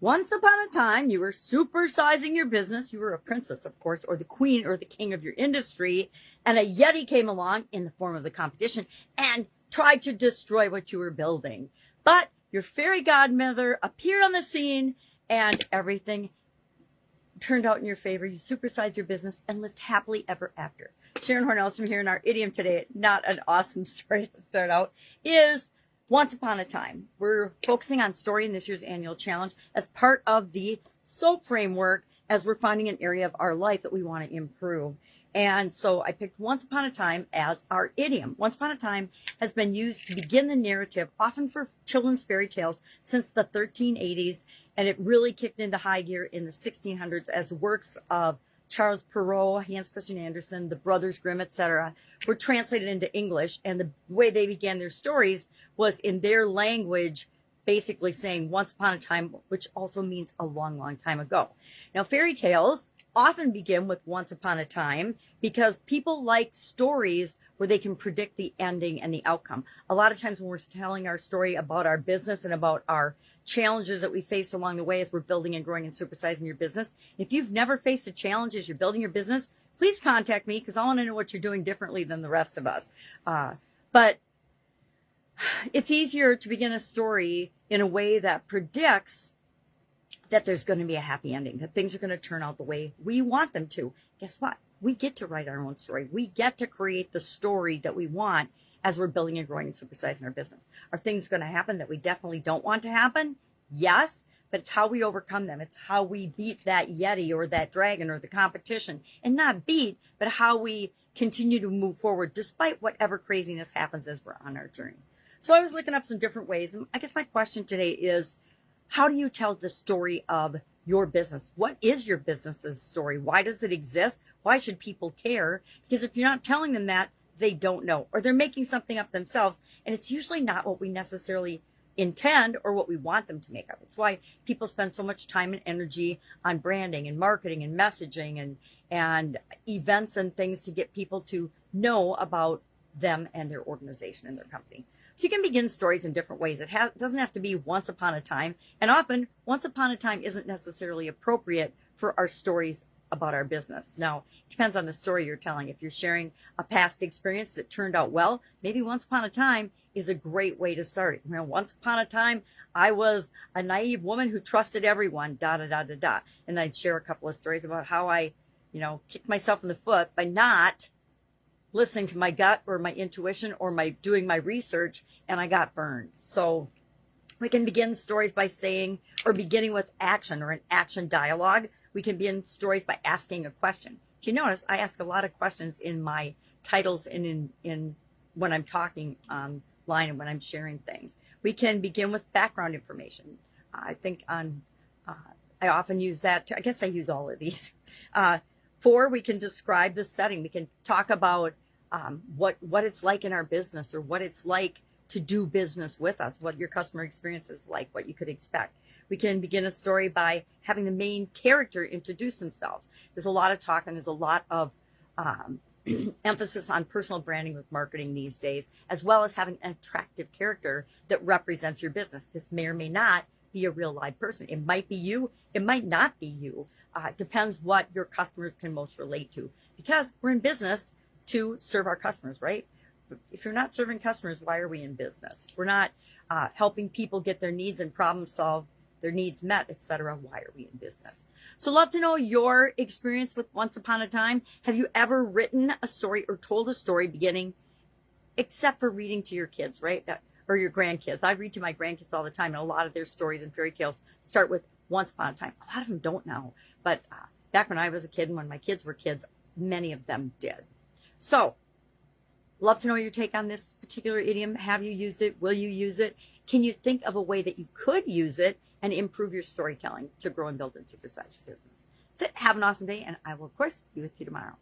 Once upon a time, you were supersizing your business. You were a princess, of course, or the queen or the king of your industry. And a Yeti came along in the form of the competition and tried to destroy what you were building. But your fairy godmother appeared on the scene and everything turned out in your favor. You supersized your business and lived happily ever after. Sharon Horne-Ellstrom here, in our idiom today, not an awesome story to start out, is once upon a time. We're focusing on story in this year's annual challenge as part of the SOAP framework, as we're finding an area of our life that we want to improve. And so I picked once upon a time as our idiom. Once upon a time has been used to begin the narrative, often for children's fairy tales, since the 1380s. And it really kicked into high gear in the 1600s as works of Charles Perrault, Hans Christian Andersen, the Brothers Grimm, etc., were translated into English. And the way they began their stories was in their language, basically saying once upon a time, which also means a long, long time ago. Now, fairy tales often begin with once upon a time because people like stories where they can predict the ending and the outcome. A lot of times when we're telling our story about our business and about our challenges that we faced along the way as we're building and growing and supersizing your business, if you've never faced a challenge as you're building your business, please contact me because I want to know what you're doing differently than the rest of us. But it's easier to begin a story in a way that predicts that there's going to be a happy ending, that things are going to turn out the way we want them to. Guess what? We get to write our own story. We get to create the story that we want as we're building and growing and supersizing our business. Are things going to happen that we definitely don't want to happen? Yes, but it's how we overcome them. It's how we beat that Yeti or that dragon or the competition, and not beat, but how we continue to move forward despite whatever craziness happens as we're on our journey. So I was looking up some different ways, and I guess my question today is, how do you tell the story of your business? What is your business's story? Why does it exist? Why should people care? Because if you're not telling them that, they don't know, or they're making something up themselves, and it's usually not what we necessarily intend or what we want them to make up. It's why people spend so much time and energy on branding and marketing and messaging and events and things to get people to know about them and their organization and their company. So you can begin stories in different ways. It doesn't have to be once upon a time. And often, once upon a time isn't necessarily appropriate for our stories about our business. Now, it depends on the story you're telling. If you're sharing a past experience that turned out well, maybe once upon a time is a great way to start it. You know, once upon a time, I was a naive woman who trusted everyone, da, da, da, da, da. And I'd share a couple of stories about how I, kicked myself in the foot by not listening to my gut or my intuition or my doing my research, and I got burned. So we can begin stories by saying, or beginning with action or an action dialogue. We can begin stories by asking a question. If you notice, I ask a lot of questions in my titles and in when I'm talking online and when I'm sharing things. We can begin with background information. I think I often use that. I guess I use all of these. 4, we can describe the setting. We can talk about what it's like in our business, or what it's like to do business with us, what your customer experience is like, what you could expect. We can begin a story by having the main character introduce themselves. There's a lot of talk and there's a lot of emphasis on personal branding with marketing these days, as well as having an attractive character that represents your business. This may or may not be a real live person. It might be you. It might not be you. It depends what your customers can most relate to, because we're in business to serve our customers, right? If you're not serving customers, why are we in business? If we're not helping people get their needs and problem solve, their needs met, etc., why are we in business? So love to know your experience with once upon a time. Have you ever written a story or told a story beginning, except for reading to your kids, right? Or your grandkids. I read to my grandkids all the time, and a lot of their stories and fairy tales start with once upon a time. A lot of them don't now, but back when I was a kid and when my kids were kids, many of them did. So love to know your take on this particular idiom. Have you used it? Will you use it? Can you think of a way that you could use it and improve your storytelling to grow and build and supersize your business? That's it. Have an awesome day, and I will, of course, be with you tomorrow.